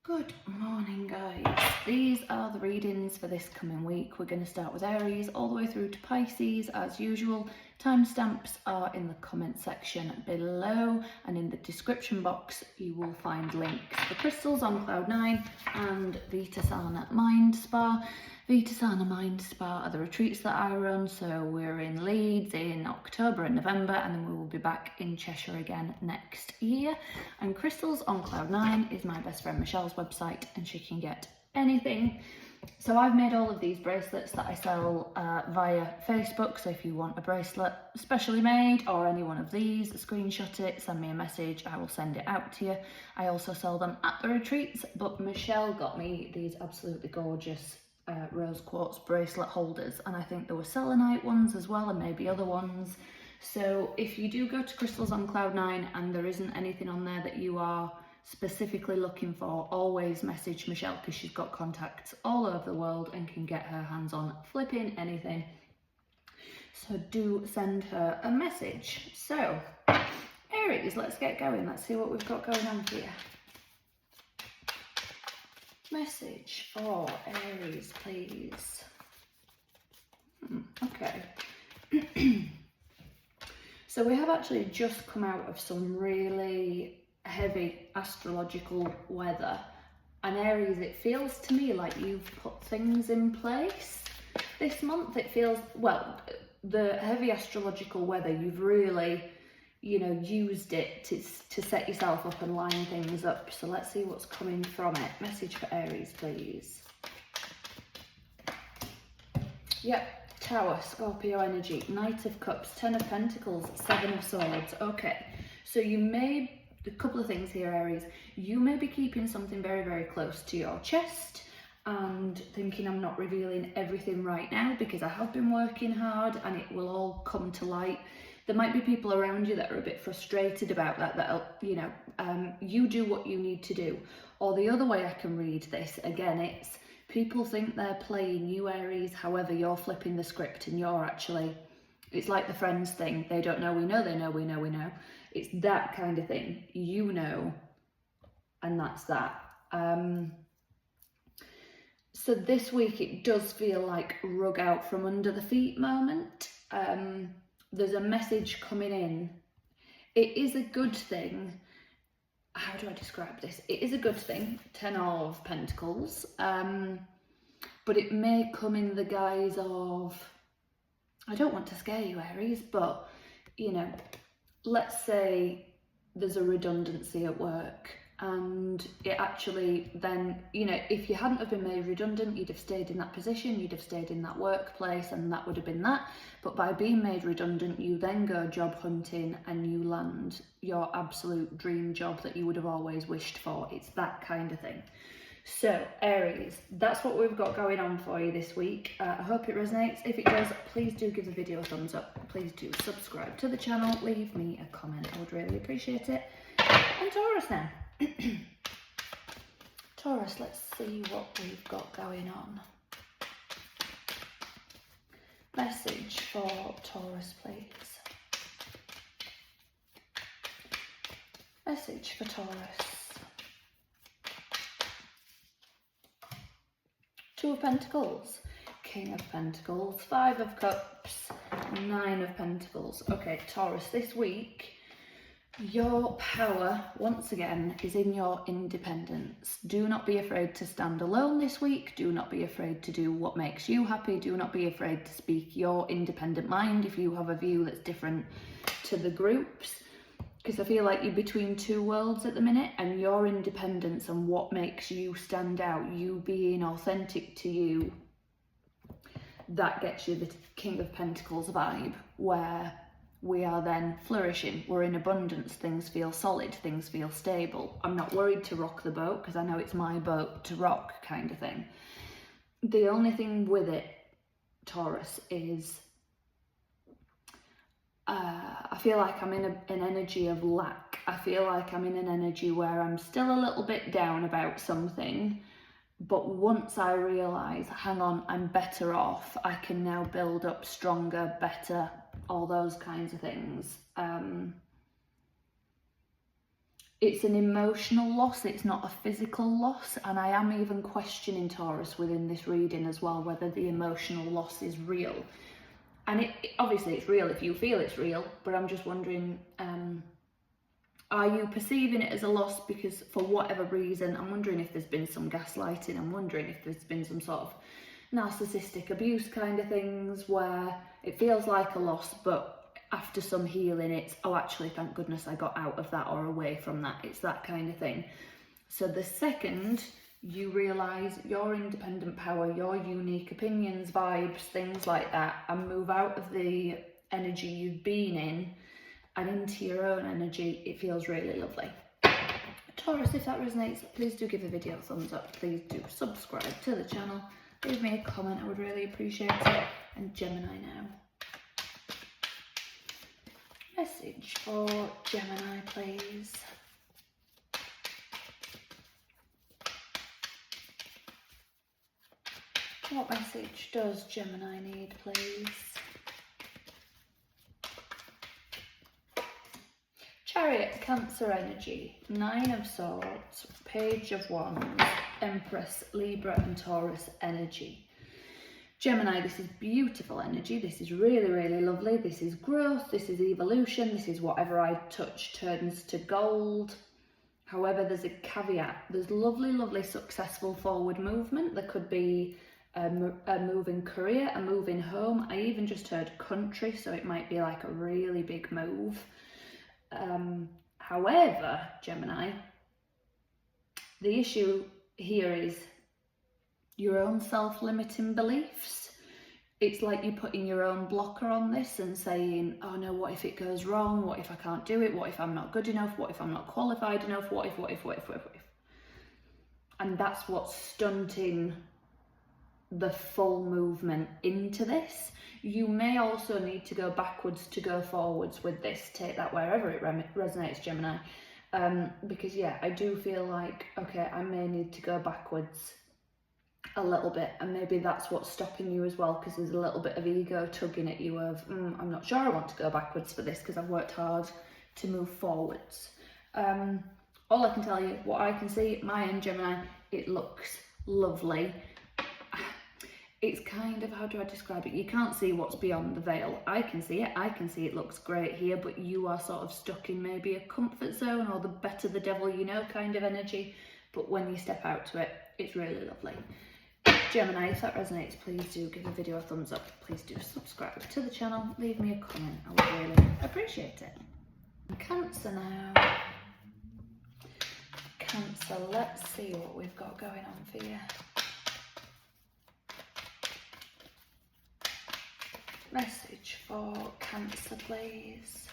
Good morning, guys. These are the readings for this coming week. We're going to start with Aries all the way through to Pisces as usual. Timestamps are in the comment section below, and in the description box you will find links for crystals on Cloud 9 and Vita Mind Spa. Vita Mind Spa are the retreats that I run, so we're in Leeds in October and November, and then we will be back in Cheshire again next year. And Crystals on Cloud 9 is my best friend Michelle's website, and she can get anything. So I've made all of these bracelets that I sell via Facebook, so if you want a bracelet specially made or any one of these, screenshot it, send me a message, I will send it out to you. I also sell them at the retreats, but Michelle got me these absolutely gorgeous rose quartz bracelet holders, and I think there were selenite ones as well and maybe other ones. So if you do go to Crystals on Cloud 9 and there isn't anything on there that you are specifically looking for, always message Michelle, because she's got contacts all over the world and can get her hands on flipping anything. So do send her a message. So Aries, let's get going. Let's see what we've got going on here. Message for Aries, please. Okay. So we have actually just come out of some really heavy astrological weather, and Aries, it feels to me like you've put things in place this month. It feels, well, the heavy astrological weather, you've really, used it to set yourself up and line things up. So let's see what's coming from it. Message for Aries, please. Yep, Tower, Scorpio energy, Knight of Cups, Ten of Pentacles, Seven of Swords. Okay, so you may, a couple of things here, Aries. You may be keeping something very, very close to your chest and thinking, I'm not revealing everything right now because I have been working hard and it will all come to light. There might be people around you that are a bit frustrated about that, you do what you need to do. Or the other way I can read this, again, it's people think they're playing you, Aries, however you're flipping the script and you're actually, it's like the Friends thing, they don't know, we know, they know, we know, we know. It's that kind of thing, you know, and that's that. So this week it does feel like rug out from under the feet moment. There's a message coming in. It is a good thing. How do I describe this? It is a good thing, Ten of Pentacles, but it may come in the guise of, I don't want to scare you, Aries, but, let's say there's a redundancy at work, and it actually then, if you hadn't have been made redundant, you'd have stayed in that position, you'd have stayed in that workplace, and that would have been that. But by being made redundant, you then go job hunting and you land your absolute dream job that you would have always wished for. It's that kind of thing. So Aries, that's what we've got going on for you this week. I hope it resonates. If it does, please do give the video a thumbs up. Please do subscribe to the channel. Leave me a comment. I would really appreciate it. And Taurus now. Taurus, let's see what we've got going on. Message for Taurus, please. Message for Taurus. Two of Pentacles, King of Pentacles, Five of Cups, Nine of Pentacles. Okay, Taurus, this week, your power, once again, is in your independence. Do not be afraid to stand alone this week. Do not be afraid to do what makes you happy. Do not be afraid to speak your independent mind if you have a view that's different to the group's. Because I feel like you're between two worlds at the minute, and your independence and what makes you stand out, you being authentic to you, that gets you the King of Pentacles vibe, where we are then flourishing, we're in abundance, things feel solid, things feel stable. I'm not worried to rock the boat because I know it's my boat to rock, kind of thing. The only thing with it, Taurus, is I feel like I'm in an energy of lack. I feel like I'm in an energy where I'm still a little bit down about something, but once I realise, hang on, I'm better off, I can now build up stronger, better, all those kinds of things. it's an emotional loss, it's not a physical loss, and I am even questioning, Taurus, within this reading as well, whether the emotional loss is real. And obviously it's real if you feel it's real, but I'm just wondering, are you perceiving it as a loss because for whatever reason? I'm wondering if there's been some gaslighting, I'm wondering if there's been some sort of narcissistic abuse kind of things where it feels like a loss, but after some healing it's, oh actually thank goodness I got out of that or away from that. It's that kind of thing. So the second you realise your independent power, your unique opinions, vibes, things like that, and move out of the energy you've been in and into your own energy, it feels really lovely. Taurus, if that resonates, please do give the video a thumbs up. Please do subscribe to the channel. Leave me a comment, I would really appreciate it. And Gemini now. Message for Gemini, please. What message does Gemini need, please? Chariot, Cancer energy, 9 of Swords, Page of Wands, Empress, Libra and Taurus energy. Gemini, this is beautiful energy. This is really, really lovely. This is growth. This is evolution. This is whatever I touch turns to gold. However, there's a caveat. There's lovely, lovely successful forward movement. There could be a move in career, a move in home. I even just heard country, so it might be like a really big move. However, Gemini, the issue here is your own self-limiting beliefs. It's like you're putting your own blocker on this and saying, oh no, what if it goes wrong? What if I can't do it? What if I'm not good enough? What if I'm not qualified enough? What if? And that's what's stunting the full movement into this. You may also need to go backwards to go forwards with this. Take that wherever it resonates, Gemini. Because yeah, I do feel like, okay, I may need to go backwards a little bit, and maybe that's what's stopping you as well, because there's a little bit of ego tugging at you of, I'm not sure I want to go backwards for this because I've worked hard to move forwards. All I can tell you, what I can see, my own Gemini, it looks lovely. It's kind of, how do I describe it? You can't see what's beyond the veil. I can see it. I can see it looks great here, but you are sort of stuck in maybe a comfort zone or the better the devil you know kind of energy. But when you step out to it, it's really lovely. Gemini, if that resonates, please do give the video a thumbs up. Please do subscribe to the channel. Leave me a comment. I would really appreciate it. Cancer now. Cancer, let's see what we've got going on for you. Message for Cancer, please.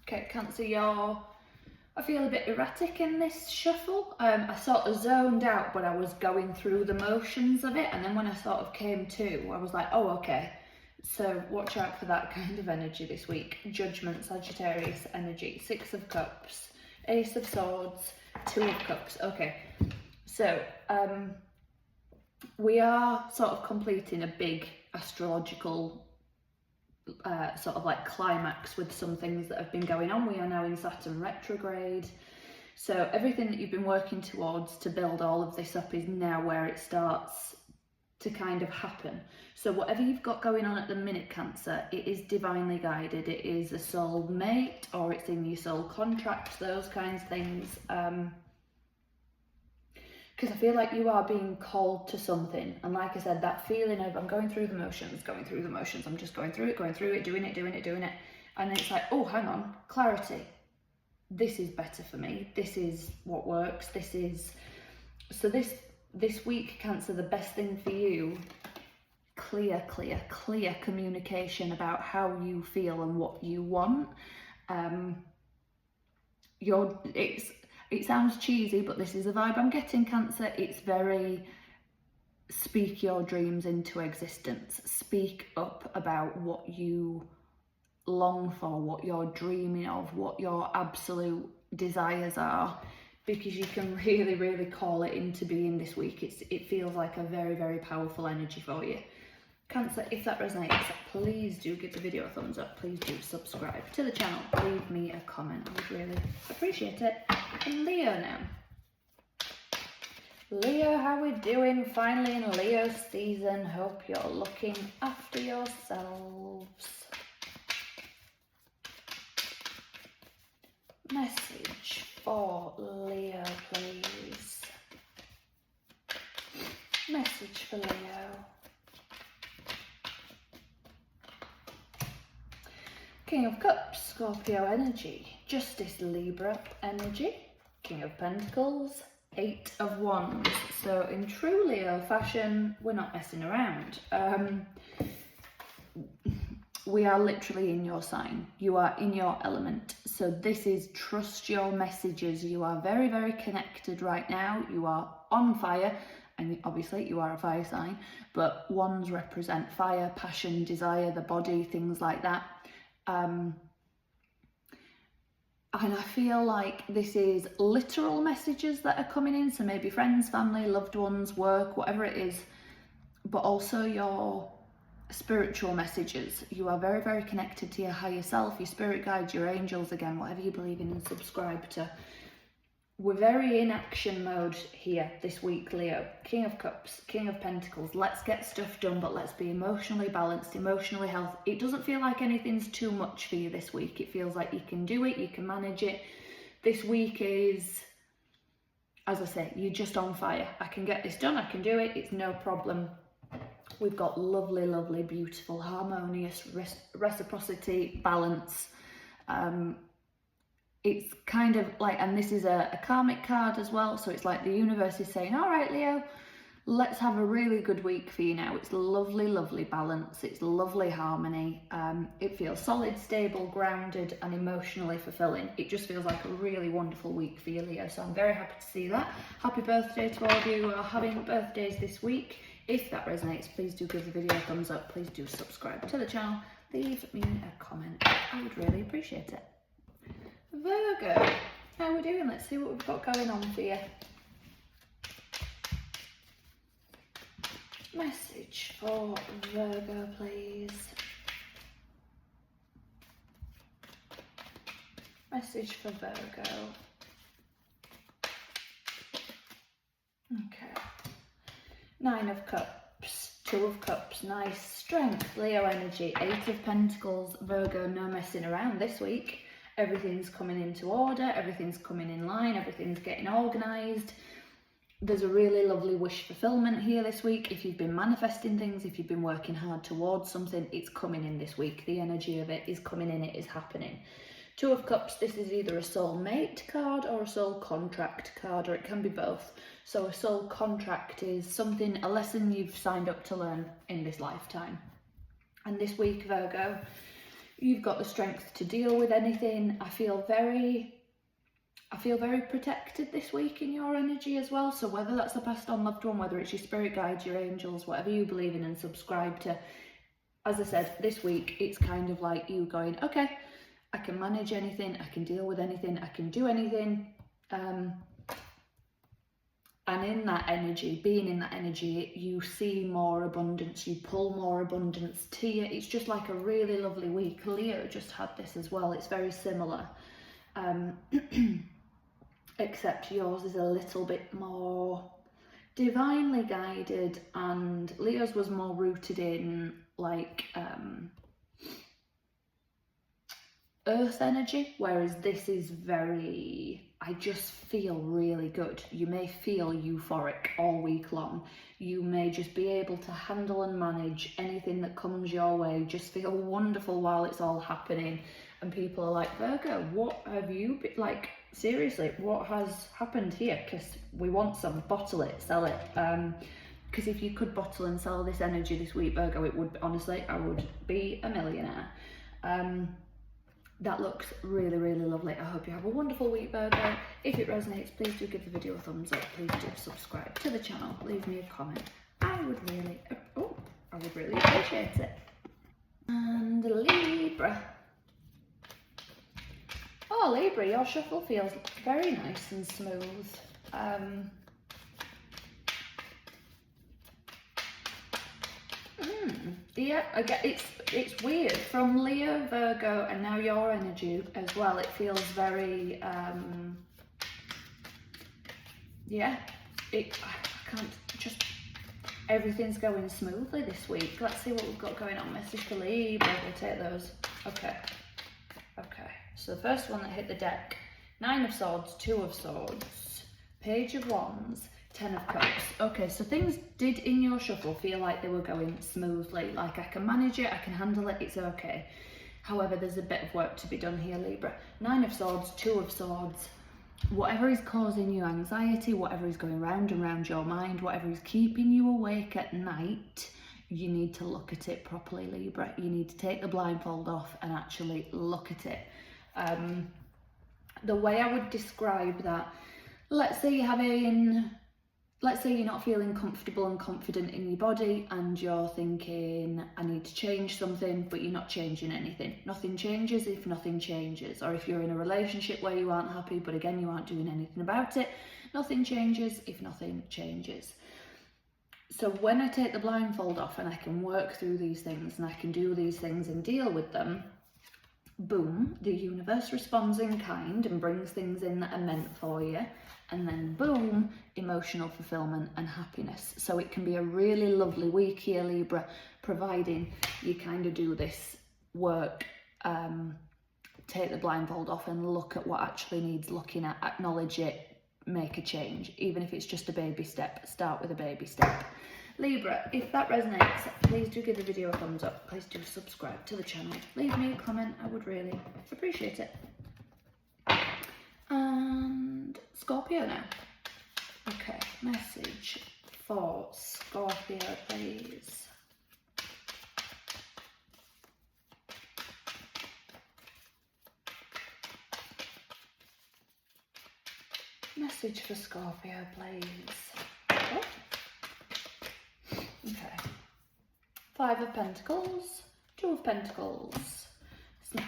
Okay, Cancer, I feel a bit erratic in this shuffle. I sort of zoned out, but I was going through the motions of it, and then when I sort of came to, I was like, oh, okay. So watch out for that kind of energy this week. Judgment, Sagittarius energy, 6 of Cups, Ace of Swords, 2 of Cups. Okay, so we are sort of completing a big astrological sort of like climax with some things that have been going on. We are now in Saturn retrograde, so everything that you've been working towards to build all of this up is now where it starts to kind of happen. So whatever you've got going on at the minute, Cancer, it is divinely guided. It is a soul mate, or it's in your soul contract, those kinds of things. Because I feel like you are being called to something, and like I said, that feeling of I'm going through the motions, I'm just going through it, doing it, and then it's like, oh, hang on, clarity. This is better for me. This is what works. So this week, Cancer, the best thing for you, clear communication about how you feel and what you want. It sounds cheesy, but this is the vibe I'm getting, Cancer. It's very speak your dreams into existence. Speak up about what you long for, what you're dreaming of, what your absolute desires are, because you can really call it into being this week. It feels like a very powerful energy for you. Cancer, if that resonates, please do give the video a thumbs up. Please do subscribe to the channel. Leave me a comment. I would really appreciate it. And Leo now. Leo, how we doing? Finally in Leo season. Hope you're looking after yourselves. Message for Leo, please. Message for Leo. King of Cups, Scorpio energy. Justice, Libra energy. King of Pentacles, 8 of Wands. So in true Leo fashion, we're not messing around. We are literally in your sign. You are in your element. So this is trust your messages. You are very, very connected right now. You are on fire. I mean, obviously you are a fire sign, but wands represent fire, passion, desire, the body, things like that. And I feel like this is literal messages that are coming in. So maybe friends, family, loved ones, work, whatever it is, but also your spiritual messages. You are very, very connected to your higher self, your spirit guides, your angels, again, whatever you believe in and subscribe to. We're very in action mode here this week, Leo. King of Cups, King of Pentacles. Let's get stuff done, but let's be emotionally balanced, emotionally healthy. It doesn't feel like anything's too much for you this week. It feels like you can do it, you can manage it. This week is, as I say, you're just on fire. I can get this done, I can do it, it's no problem. We've got lovely, lovely, beautiful, harmonious reciprocity, balance. It's kind of like, and this is a karmic card as well, so it's like the universe is saying, all right, Leo, let's have a really good week for you now. It's lovely, lovely balance. It's lovely harmony. It feels solid, stable, grounded, and emotionally fulfilling. It just feels like a really wonderful week for you, Leo. So I'm very happy to see that. Happy birthday to all of you who are having birthdays this week. If that resonates, please do give the video a thumbs up. Please do subscribe to the channel. Leave me a comment. I would really appreciate it. Virgo, how are we doing? Let's see what we've got going on for you. Message for Virgo, please. Message for Virgo. Okay. 9 of Cups, 2 of Cups, nice. Strength, Leo energy, 8 of Pentacles, Virgo, no messing around this week. Everything's coming into order, everything's coming in line, everything's getting organised. There's a really lovely wish fulfillment here this week. If you've been manifesting things, if you've been working hard towards something, it's coming in this week. The energy of it is coming in, it is happening. 2 of Cups, this is either a soul mate card or a soul contract card, or it can be both. So a soul contract is something, a lesson you've signed up to learn in this lifetime. And this week, Virgo, you've got the strength to deal with anything. I feel very protected this week in your energy as well. So whether that's a passed on loved one, whether it's your spirit guides, your angels, whatever you believe in and subscribe to, as I said, this week, it's kind of like you going, okay, I can manage anything, I can deal with anything, I can do anything. And in that energy, being in that energy, you see more abundance, you pull more abundance to you. It's just like a really lovely week. Leo just had this as well. It's very similar. Except yours is a little bit more divinely guided, and Leo's was more rooted in like earth energy, whereas this is very, I just feel really good. You may feel euphoric all week long. You may just be able to handle and manage anything that comes your way, just feel wonderful while it's all happening. And people are like, Virgo, what have you been, like, seriously, what has happened here? Because we want some, bottle it, sell it. Because if you could bottle and sell this energy this week, Virgo, it would, honestly, I would be a millionaire. That looks really, really lovely. I hope you have a wonderful week, Virgo. If it resonates, please do give the video a thumbs up. Please do subscribe to the channel. Leave me a comment. I would really appreciate it. And Libra. Oh, Libra, your shuffle feels very nice and smooth. Yeah, again, it's weird. From Leo, Virgo, and now your energy as well. It feels very, yeah. I can't just. Everything's going smoothly this week. Let's see what we've got going on. Message for Libra. We'll take those. Okay. So the first one that hit the deck: 9 of Swords, 2 of Swords, Page of Wands, 10 of Cups. Okay, so things did in your shuffle feel like they were going smoothly. Like, I can manage it, I can handle it, it's okay. However, there's a bit of work to be done here, Libra. 9 of Swords, 2 of Swords. Whatever is causing you anxiety, whatever is going round and round your mind, whatever is keeping you awake at night, you need to look at it properly, Libra. You need to take the blindfold off and actually look at it. The way I would describe that, let's say you're not feeling comfortable and confident in your body and you're thinking, I need to change something, but you're not changing anything. Nothing changes if nothing changes. Or if you're in a relationship where you aren't happy, but again, you aren't doing anything about it, nothing changes if nothing changes. So when I take the blindfold off and I can work through these things and I can do these things and deal with them, boom, the universe responds in kind and brings things in that are meant for you. And then boom, emotional fulfillment and happiness. So it can be a really lovely week here, Libra, providing you kind of do this work, take the blindfold off and look at what actually needs looking at, acknowledge it, make a change. Even if it's just a baby step, start with a baby step. Libra, if that resonates, please do give the video a thumbs up. Please do subscribe to the channel. Leave me a comment, I would really appreciate it. And Scorpio now. Okay, message for Scorpio, please. Message for Scorpio, please. Oh. Okay. 5 of Pentacles, 2 of Pentacles,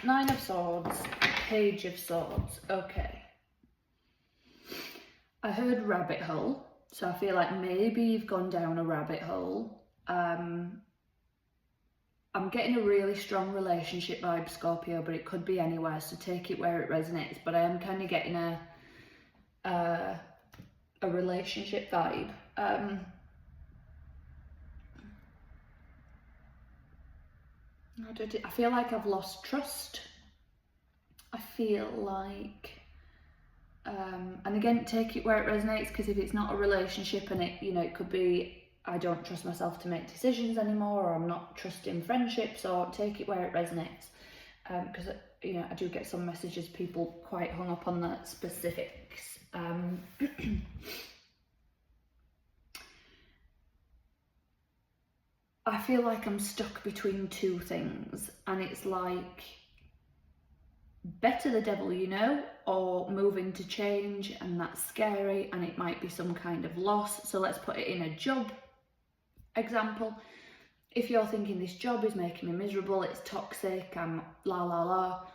9 of Swords, Page of Swords. Okay. I heard rabbit hole, so I feel like maybe you've gone down a rabbit hole. I'm getting a really strong relationship vibe, Scorpio, but it could be anywhere, so take it where it resonates. But I am kind of getting a relationship vibe. I feel like I've lost trust. I feel like, and again, take it where it resonates, because if it's not a relationship and it could be, I don't trust myself to make decisions anymore, or I'm not trusting friendships, or take it where it resonates. Because, I do get some messages, people quite hung up on the specifics. I feel like I'm stuck between two things, and it's like, better the devil you know, or moving to change, and that's scary, and it might be some kind of loss. So let's put it in a job example. If you're thinking this job is making me miserable, it's toxic, I'm la la la,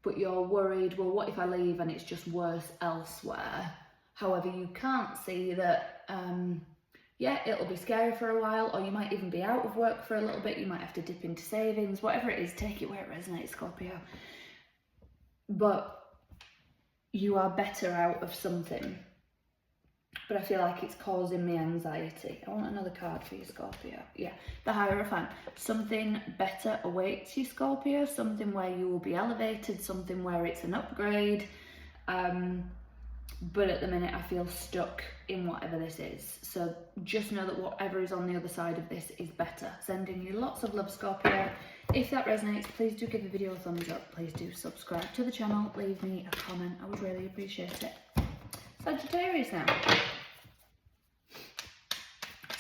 but you're worried, well, what if I leave and it's just worse elsewhere? However, you can't see that, yeah, it'll be scary for a while, or you might even be out of work for a little bit, you might have to dip into savings, whatever it is, take it where it resonates, Scorpio. But you are better out of something. But I feel like it's causing me anxiety. I want another card for you, Scorpio. Yeah, the Hierophant. Something better awaits you, Scorpio. Something where you will be elevated, something where it's an upgrade. But at the minute I feel stuck in whatever this is. So just know that whatever is on the other side of this is better. Sending you lots of love, Scorpio. If that resonates, please do give the video a thumbs up. Please do subscribe to the channel. Leave me a comment. I would really appreciate it. Sagittarius now.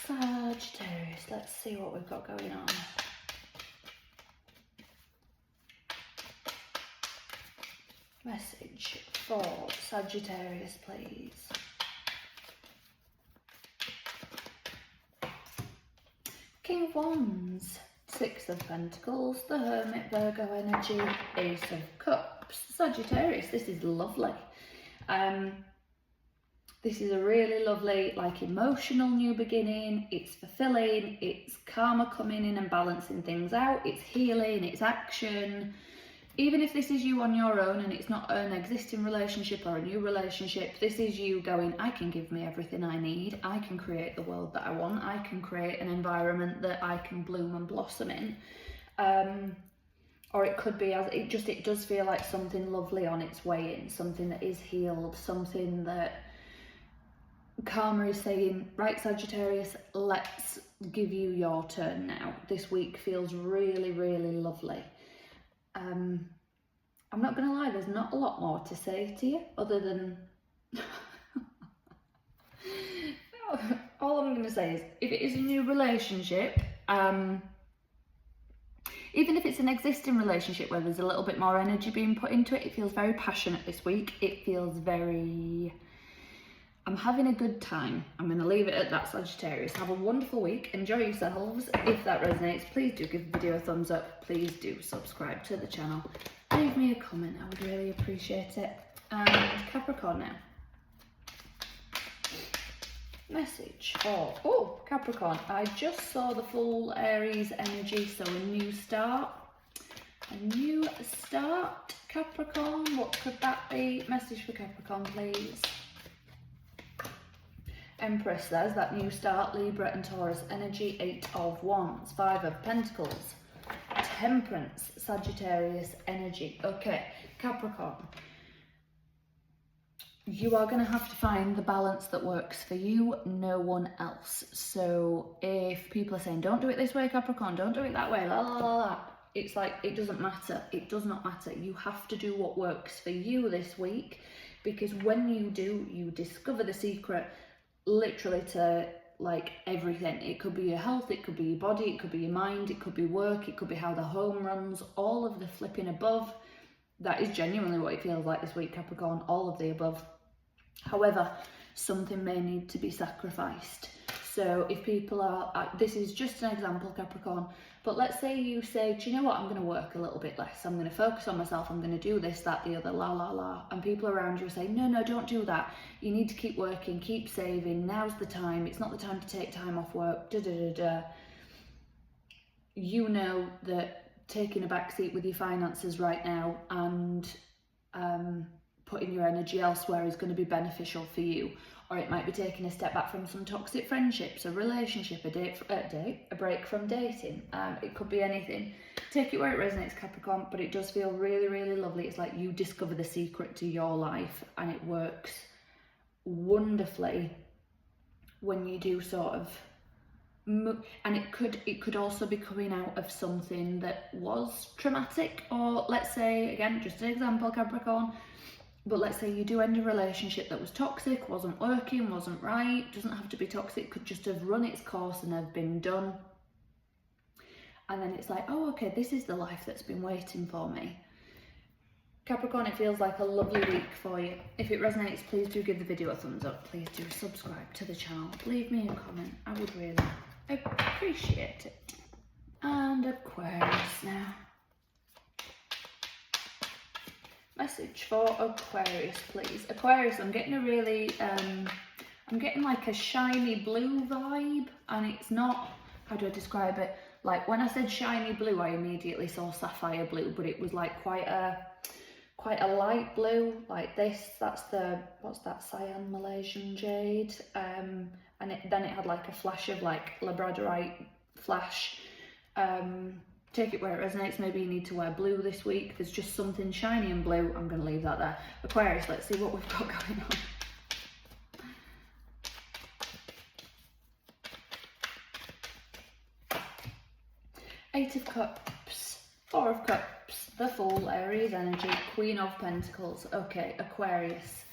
Sagittarius. Let's see what we've got going on. Message for Sagittarius, please. King of Wands, 6 of Pentacles, the Hermit, Virgo energy, Ace of Cups. Sagittarius, this is lovely. This is a really lovely, like, emotional new beginning. It's fulfilling, it's karma coming in and balancing things out, it's healing, it's action. Even if this is you on your own and it's not an existing relationship or a new relationship, this is you going, I can give me everything I need, I can create the world that I want, I can create an environment that I can bloom and blossom in. Or it could be, as it does feel like something lovely on its way in, something that is healed, something that karma is saying, right, Sagittarius, let's give you your turn now. This week feels really, really lovely. I'm not gonna lie, there's not a lot more to say to you other than all I'm gonna say is, if it is a new relationship, even if it's an existing relationship where there's a little bit more energy being put into it, it feels very passionate this week. It feels very, I'm having a good time. I'm going to leave it at that, Sagittarius. Have a wonderful week. Enjoy yourselves. If that resonates, please do give the video a thumbs up. Please do subscribe to the channel. Leave me a comment. I would really appreciate it. And Capricorn now. Message for, oh, Capricorn. I just saw the full Aries energy, so a new start. A new start, Capricorn. What could that be? Message for Capricorn, please. Empress, there's that new start. Libra and Taurus energy. 8 of Wands, 5 of Pentacles. Temperance, Sagittarius energy. Okay, Capricorn. You are going to have to find the balance that works for you, no one else. So if people are saying, don't do it this way, Capricorn, don't do it that way, la la la la, it's like, it doesn't matter. It does not matter. You have to do what works for you this week, because when you do, you discover the secret literally to like everything. It could be your health, it could be your body, it could be your mind, it could be work, it could be how the home runs, all of the flipping above. That is genuinely what it feels like this week, Capricorn, all of the above. However, something may need to be sacrificed. So if people are, this is just an example, Capricorn, but let's say you say, do you know what, I'm going to work a little bit less, I'm going to focus on myself, I'm going to do this, that, the other, la, la, la, and people around you are saying, no, no, don't do that, you need to keep working, keep saving, now's the time, it's not the time to take time off work, da, da, da, da. You know that taking a back seat with your finances right now and putting your energy elsewhere is going to be beneficial for you. Or it might be taking a step back from some toxic friendships, a relationship, a break from dating. It could be anything. Take it where it resonates, Capricorn, but it does feel really, really lovely. It's like you discover the secret to your life, and it works wonderfully when you do sort of, and it could also be coming out of something that was traumatic, or let's say, again, just an example, Capricorn, but let's say you do end a relationship that was toxic, wasn't working, wasn't right, doesn't have to be toxic, could just have run its course and have been done. And then it's like, oh, okay, this is the life that's been waiting for me. Capricorn, it feels like a lovely week for you. If it resonates, please do give the video a thumbs up. Please do subscribe to the channel. Leave me a comment. I would really appreciate it. And Aquarius now. Message for Aquarius, please. Aquarius, I'm getting a really, I'm getting like a shiny blue vibe, and it's not, how do I describe it? Like when I said shiny blue, I immediately saw sapphire blue, but it was like quite a light blue, like this. That's the, what's that, cyan Malaysian jade, and then it had like a flash of like labradorite flash. Take it where it resonates. Maybe you need to wear blue this week. There's just something shiny and blue. I'm going to leave that there. Aquarius, let's see what we've got going on. 8 of Cups, 4 of Cups, the Fool, Aries energy, Queen of Pentacles. Okay, Aquarius.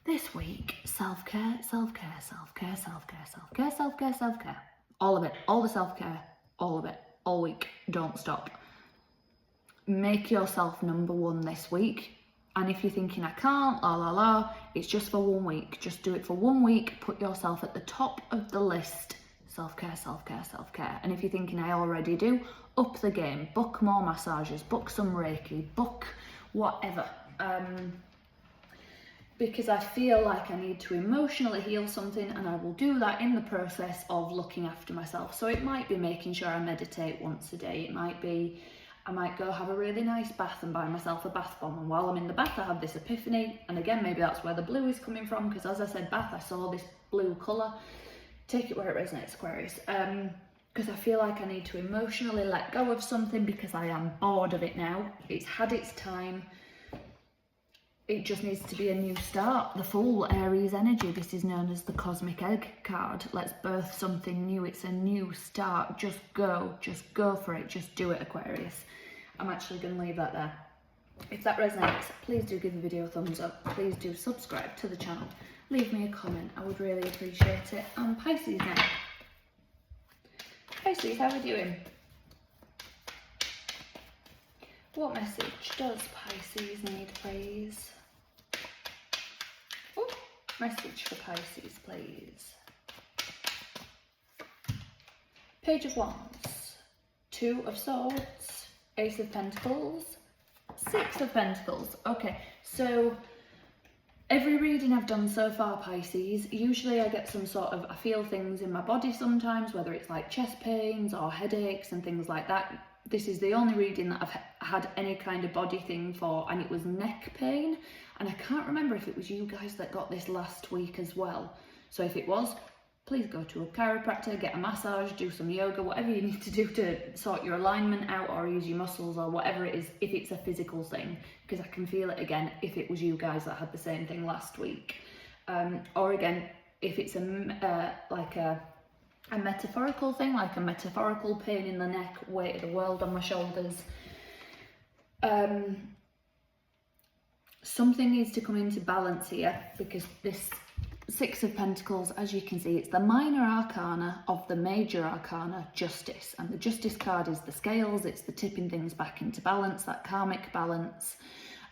This week, self-care, self-care, self-care, self-care, self-care, self-care, self-care. All of it. All the self-care. All of it. All week. Don't stop. Make yourself number one this week. And if you're thinking, I can't, la la la, it's just for 1 week. Just do it for 1 week. Put yourself at the top of the list. Self-care, self-care, self-care. And if you're thinking, I already do, up the game. Book more massages. Book some Reiki. Book whatever. because I feel like I need to emotionally heal something, and I will do that in the process of looking after myself. So it might be making sure I meditate once a day. It might be I might go have a really nice bath and buy myself a bath bomb, and while I'm in the bath I have this epiphany, and again maybe that's where the blue is coming from, because as I said, bath, I saw this blue colour. Take it where it resonates, Aquarius. Because I feel like I need to emotionally let go of something because I am bored of it now. It's had its time. It just needs to be a new start. The Fool, Aries energy. This is known as the Cosmic Egg card. Let's birth something new. It's a new start. Just go for it. Just do it, Aquarius. I'm actually going to leave that there. If that resonates, please do give the video a thumbs up. Please do subscribe to the channel. Leave me a comment. I would really appreciate it. And Pisces now. Pisces, how are we doing? What message does Pisces need, please? Oh, message for Pisces, please. Page of Wands, Two of Swords, Ace of Pentacles, Six of Pentacles. Okay, so every reading I've done so far, Pisces, usually I get some sort of, I feel things in my body sometimes, whether it's like chest pains or headaches and things like that. This is the only reading that I've had any kind of body thing for, and it was neck pain. And I can't remember if it was you guys that got this last week as well. So if it was, please go to a chiropractor, get a massage, do some yoga, whatever you need to do to sort your alignment out, or use your muscles or whatever it is, if it's a physical thing, because I can feel it again if it was you guys that had the same thing last week. Or again, if it's like a metaphorical thing, like a metaphorical pain in the neck, weight of the world on my shoulders. Something needs to come into balance here, because this Six of Pentacles, as you can see, it's the minor arcana of the major arcana, Justice. And the Justice card is the scales, it's the tipping things back into balance, that karmic balance.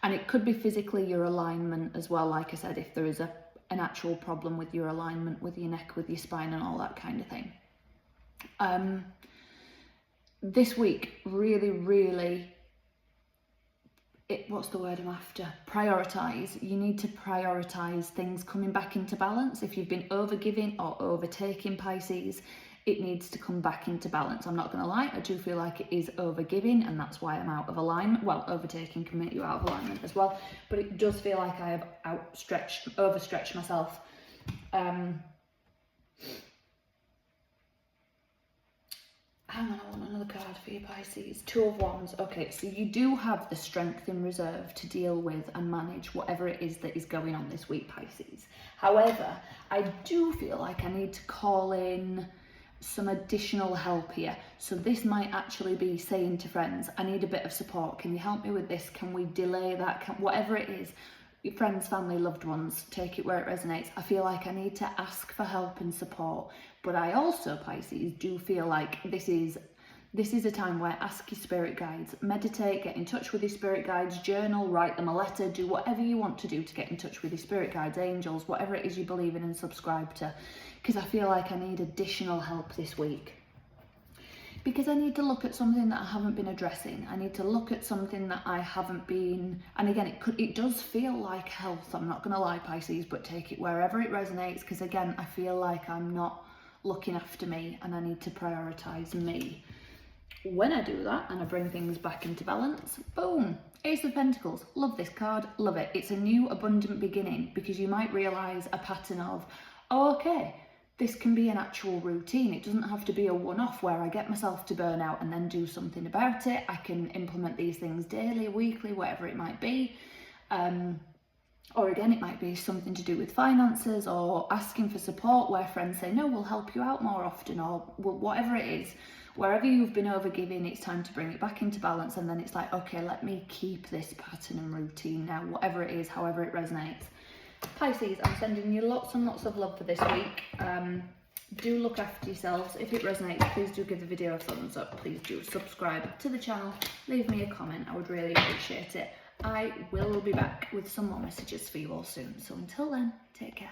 And it could be physically your alignment as well, like I said, if there is an actual problem with your alignment, with your neck, with your spine and all that kind of thing. This week, really, what's the word I'm after? Prioritise. You need to prioritise things coming back into balance. If you've been overgiving or overtaking, Pisces, it needs to come back into balance. I'm not going to lie, I do feel like it is overgiving, and that's why I'm out of alignment. Well, overtaking can make you out of alignment as well, but it does feel like I have overstretched myself. Hang on, I want another card for you, Pisces. Two of Wands. Okay, so you do have the strength in reserve to deal with and manage whatever it is that is going on this week, Pisces. However, I do feel like I need to call in some additional help here. So this might actually be saying to friends, I need a bit of support. Can you help me with this? Can we delay that? Whatever it is. Your friends, family, loved ones, take it where it resonates. I feel like I need to ask for help and support. But I also, Pisces, do feel like this is a time where ask your spirit guides, meditate, get in touch with your spirit guides, journal, write them a letter, do whatever you want to do to get in touch with your spirit guides, angels, whatever it is you believe in and subscribe to. Because I feel like I need additional help this week. Because I need to look at something that I haven't been addressing. I need to look at something that I haven't been, and again, it does feel like health. I'm not gonna lie, Pisces, but take it wherever it resonates, because again, I feel like I'm not looking after me and I need to prioritize me. When I do that and I bring things back into balance, boom, Ace of Pentacles. Love this card, love it. It's a new abundant beginning, because you might realize a pattern of, oh, okay, this can be an actual routine. It doesn't have to be a one-off where I get myself to burn out and then do something about it. I can implement these things daily, weekly, whatever it might be. Or again, it might be something to do with finances or asking for support where friends say, no, we'll help you out more often, or whatever it is. Wherever you've been overgiving, it's time to bring it back into balance. And then it's like, okay, let me keep this pattern and routine now, whatever it is, however it resonates. Pisces, I'm sending you lots and lots of love for this week. Do look after yourselves. If it resonates, please do give the video a thumbs up. Please do subscribe to the channel. Leave me a comment. I would really appreciate it. I will be back with some more messages for you all soon. So until then, take care.